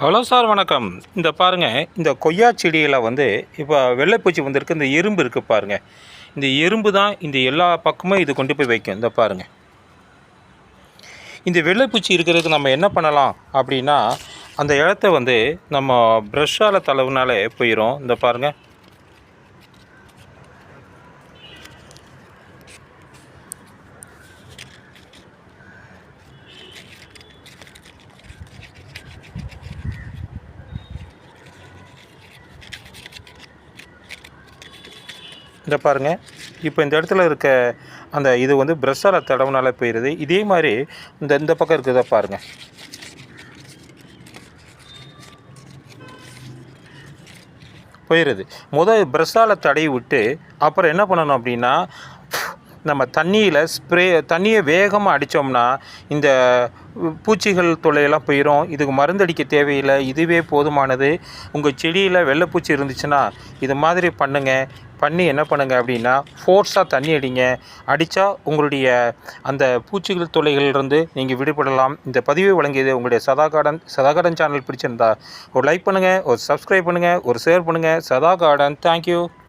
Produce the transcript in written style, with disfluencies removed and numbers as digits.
Hello sir, வணக்கம். இந்த பாருங்கள், இந்த கொய்யா செடியில் இப்போ வெள்ளைப்பூச்சி வந்திருக்கு. இந்த எறும்பு இருக்குது பாருங்கள். இந்த எறும்பு தான் இந்த எல்லா பக்கமும் இது கொண்டு போய் வைக்கும். இந்த பாருங்கள், இந்த வெள்ளைப்பூச்சி இருக்கிறதுக்கு நம்ம என்ன பண்ணலாம் அப்படின்னா, அந்த இடத்த நம்ம ப்ரெஷ்ஷால் தடவுனாலே போயிடும். இந்த பாருங்கள், இந்த பாருங்கள். இப்போ இந்த இடத்துல இருக்க அந்த இது ப்ரெஷ்ஷால் தடவுனாலே போயிடுது. இதே மாதிரி இந்த பக்கம் இருக்கிறத பாருங்கள். போயிடுது. ப்ரெஷ்ஷால் தடவி விட்டு அப்புறம் என்ன பண்ணணும் அப்படின்னா, நம்ம தண்ணியை வேகமாக அடித்தோம்னா இந்த பூச்சிகள் தொல்லையெல்லாம் போயிடும். இதுக்கு மருந்தடிக்க தேவையில்லை, இதுவே போதுமானது. உங்கள் செடியில் வெள்ளைப்பூச்சி இருந்துச்சுன்னா இது மாதிரி பண்ணி என்ன பண்ணுங்கள் அப்படின்னா, ஃபோர்ஸாக தண்ணி அடித்தா உங்களுடைய அந்த பூச்சிகள் தொல்லைகளிலிருந்து நீங்கள் விடுபடலாம். இந்த பதிவை வழங்கியது உங்களுடைய சதா கார்டன் சேனல் பிடிச்சிருந்தா ஒரு லைக் பண்ணுங்கள், ஒரு சப்ஸ்கிரைப் பண்ணுங்கள், ஒரு ஷேர் பண்ணுங்கள். சதா கார்டன். தேங்க்யூ.